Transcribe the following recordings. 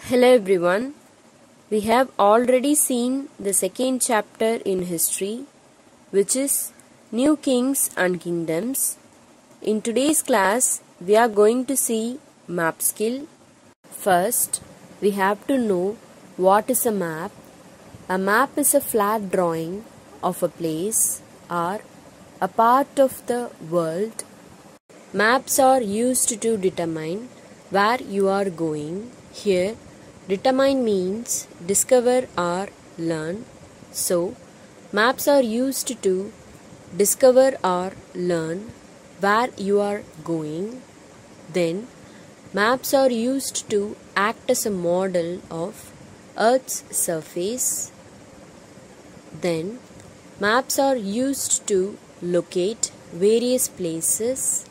Hello everyone. We have already seen the second chapter in history, which is New Kings and Kingdoms. In today's class, we are going to see map skill. First, we have to know what is a map. A map is a flat drawing of a place or a part of the world. Maps are used to determine where you are going. Here, determine means discover or learn. So, maps are used to discover or learn where you are going. Then, maps are used to act as a model of Earth's surface. Then, maps are used to locate various places.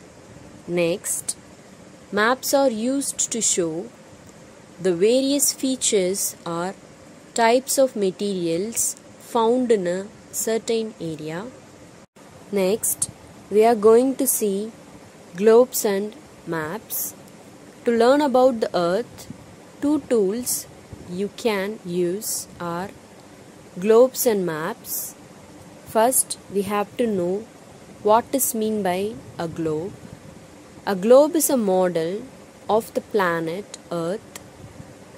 Next, maps are used to show the various features or types of materials found in a certain area. Next, we are going to see globes and maps. To learn about the Earth, two tools you can use are globes and maps. First, we have to know what is meant by a globe. A globe is a model of the planet Earth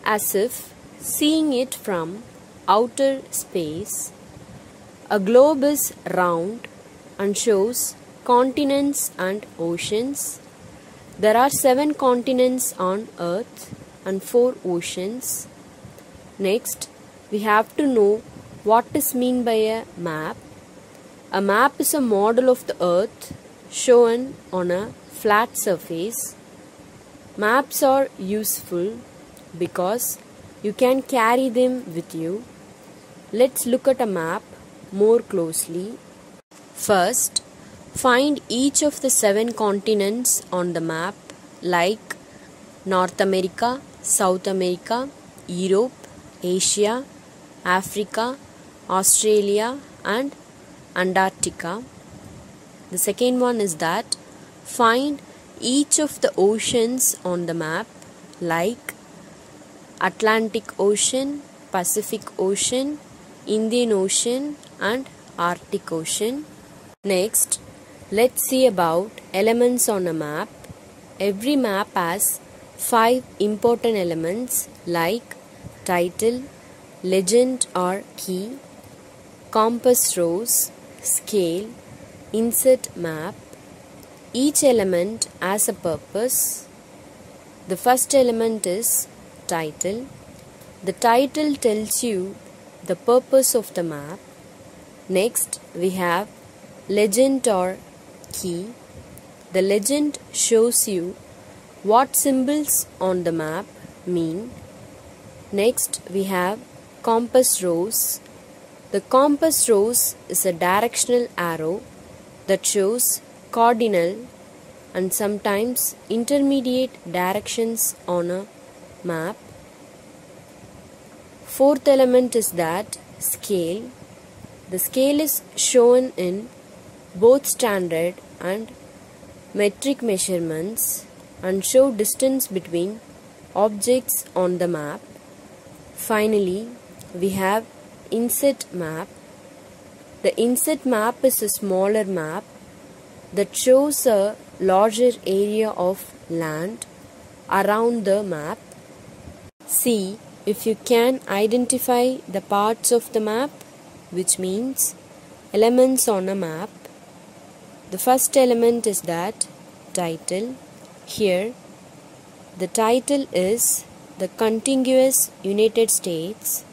as if seeing it from outer space. A globe is round and shows continents and oceans. There are 7 continents on Earth and 4 oceans. Next, we have to know what is meant by a map. A map is a model of the Earth shown on a flat surface. Maps are useful because you can carry them with you. Let's look at a map more closely. First, find each of the 7 continents on the map like North America, South America, Europe, Asia, Africa, Australia and Antarctica. The second one is that find each of the oceans on the map like Atlantic Ocean, Pacific Ocean, Indian Ocean and Arctic Ocean. Next, let's see about elements on a map. Every map has 5 important elements like title, legend or key, compass rose, scale, insert map. Each element has a purpose. The first element is title. The title tells you the purpose of the map. Next, we have legend or key. The legend shows you what symbols on the map mean. Next, we have compass rose. The compass rose is a directional arrow that shows cardinal and sometimes intermediate directions on a map. Fourth element is that scale. The scale is shown in both standard and metric measurements and show distance between objects on the map. Finally, we have inset map. The inset map is a smaller map that shows a larger area of land around the map. See if you can identify the parts of the map, which means elements on a map. The first element is that title. Here, the title is the contiguous United States.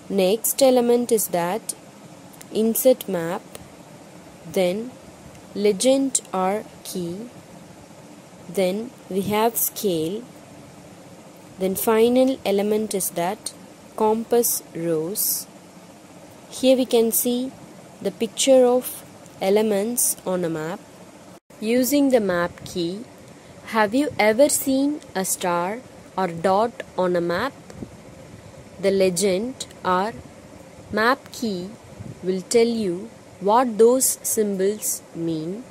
Next element is that insert map. Then legend or key. Then we have scale. Then final element is that compass rose. Here we can see the picture of elements on a map. Using the map key, have you ever seen a star or dot on a map? The legend or map key will tell you what those symbols mean.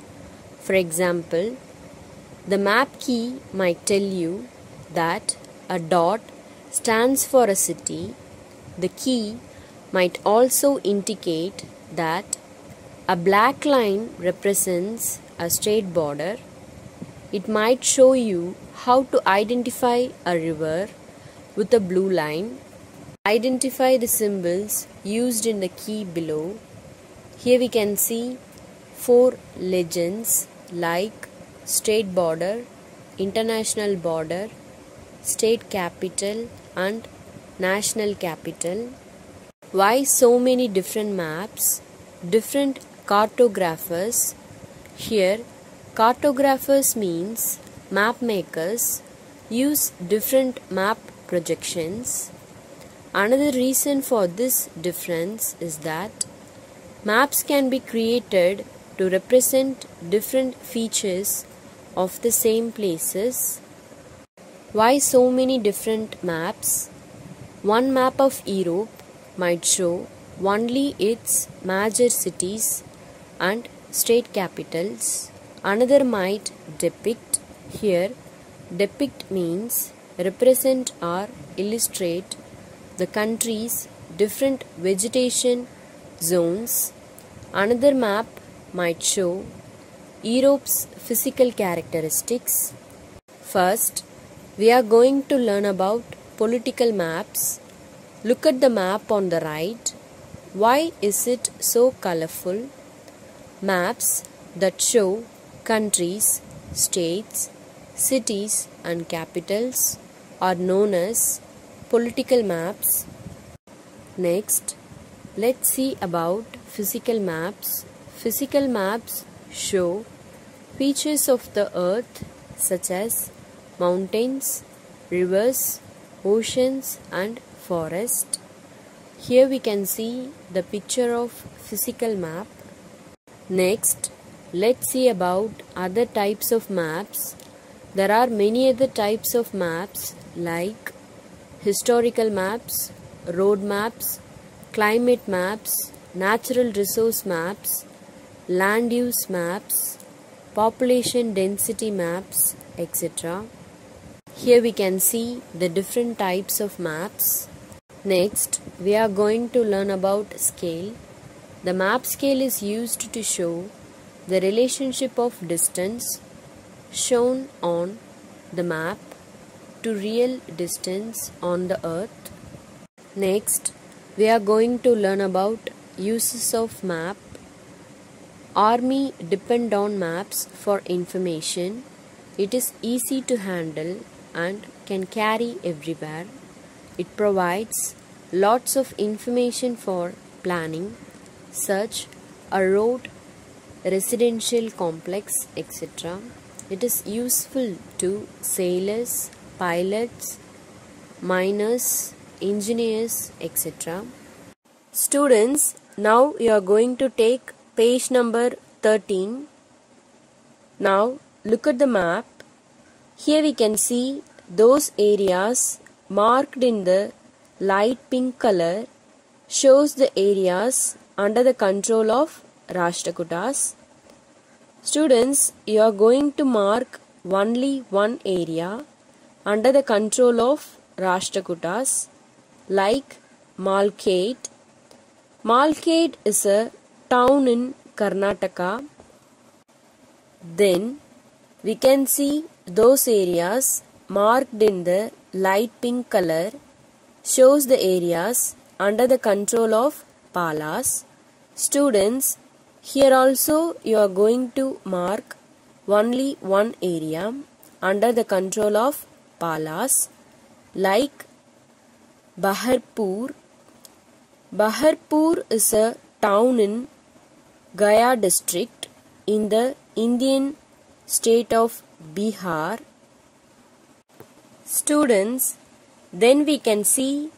For example, the map key might tell you that a dot stands for a city, the key might also indicate that a black line represents a state border. It might show you how to identify a river with a blue line. Identify the symbols used in the key below. Here we can see 4 legends like state border, international border, state capital and national capital. Why so many different maps? Different cartographers. Here cartographers means map makers use different map projections. Another reason for this difference is that maps can be created to represent different features of the same places. Why so many different maps? One map of Europe might show only its major cities and state capitals. Another might depict. Here, depict means represent or illustrate the country's different vegetation zones. Another map might show Europe's physical characteristics. First, we are going to learn about political maps. Look at the map on the right. Why is it so colorful? Maps that show countries, states, cities and capitals are known as political maps. Next, let's see about physical maps. Physical maps show features of the earth such as mountains, rivers, oceans and forest. Here we can see the picture of physical map. Next, let's see about other types of maps. There are many other types of maps like historical maps, road maps, climate maps, natural resource maps, land use maps, population density maps, etc. Here we can see the different types of maps. Next, we are going to learn about scale. The map scale is used to show the relationship of distance shown on the map to real distance on the earth. Next, we are going to learn about uses of map. Army depend on maps for information. It is easy to handle and can carry everywhere. It provides lots of information for planning, such a road, residential complex, etc. It is useful to sailors, pilots, miners, engineers, etc. Students, now you are going to take page number 13. Now look at the map. Here we can see those areas marked in the light pink color shows the areas under the control of Rashtrakutas. Students, you are going to mark only one area under the control of Rashtrakutas like Malkhed. Malkhed is a town in Karnataka. Then we can see those areas marked in the light pink color shows the areas under the control of Palas. Students, here also you are going to mark only one area under the control of Palas like Baharpur. Baharpur is a town in Gaya district in the Indian state of Bihar. Students, then we can see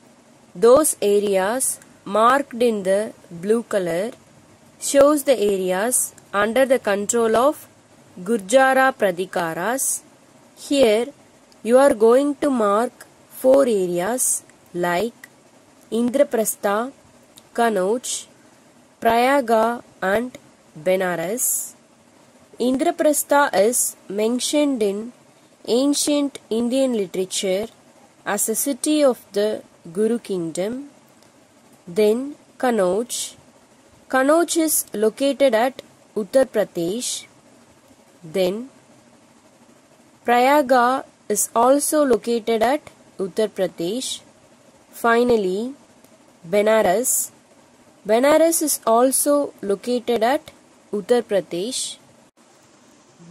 those areas marked in the blue color shows the areas under the control of Gurjara Pradikaras. Here you are going to mark 4 areas like Indraprastha, Kanauj, Prayaga and Benares. Indraprastha is mentioned in ancient Indian literature as a city of the Guru kingdom. Then Kanauj. Kanauj is located at Uttar Pradesh. Then Prayaga is also located at Uttar Pradesh. Finally, Benares. Benares is also located at Uttar Pradesh.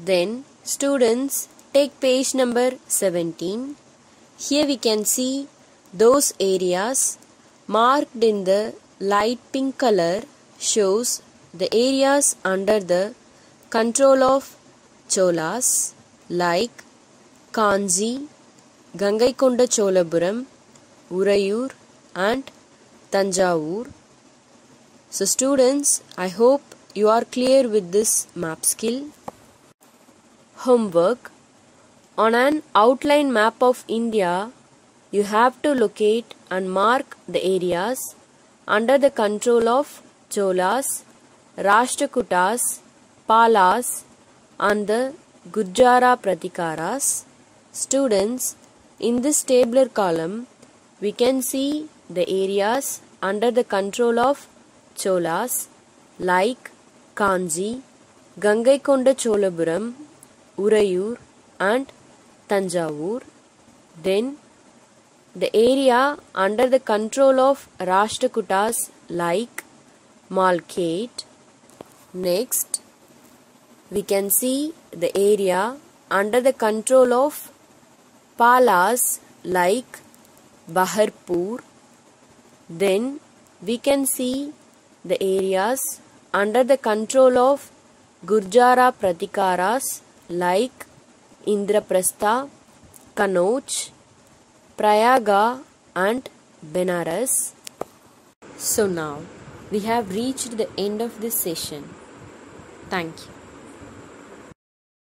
Then students, take page number 17. Here we can see those areas marked in the light pink color shows the areas under the control of Cholas like Kanji, Gangaikonda Cholapuram, Urayur and Tanjavur. So students, I hope you are clear with this map skill. Homework. On an outline map of India, you have to locate and mark the areas under the control of Cholas, Rashtrakutas, Palas and the Gurjara Pratikaras. Students, in this tabular column, we can see the areas under the control of Cholas like Kanji, Gangaikonda Cholapuram, Urayur and Tanjavur. Then the area under the control of Rashtrakutas like Malkhet. Next, we can see the area under the control of Palas like Baharpur. Then we can see the areas under the control of Gurjara Pratikaras like Indraprastha, Kanauj, Prayaga and Benares. So now we have reached the end of this session. Thank you.